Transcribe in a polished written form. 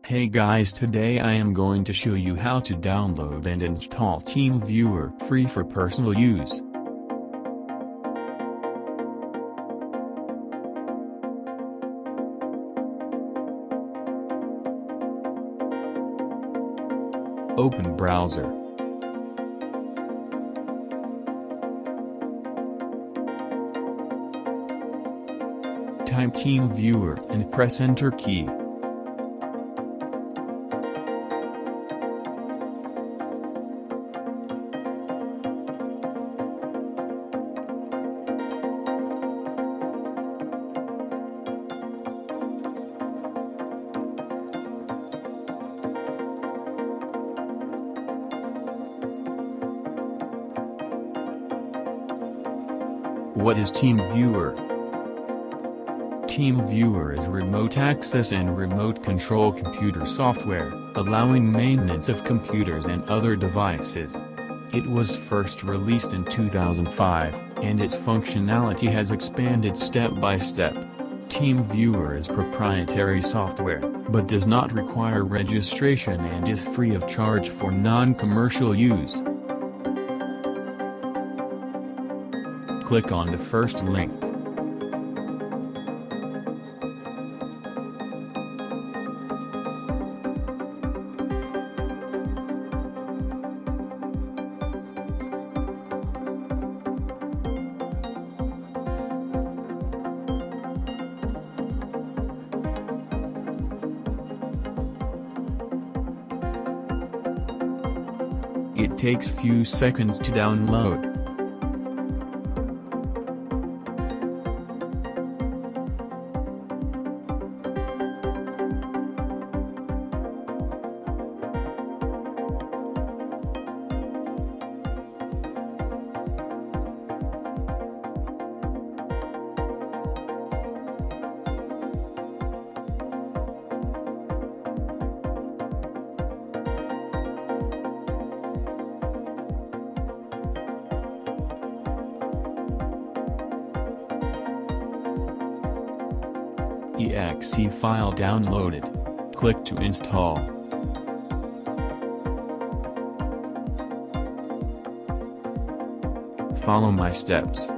Hey guys, today I am going to show you how to download and install TeamViewer free for personal use. Open browser. Type TeamViewer and press Enter key. What is TeamViewer? TeamViewer is remote access and remote control computer software, allowing maintenance of computers and other devices. It was first released in 2005, and its functionality has expanded step by step. TeamViewer is proprietary software, but does not require registration and is free of charge for non-commercial use. Click on the first link. It takes few seconds to download. exe file downloaded. Click to install. Follow my steps.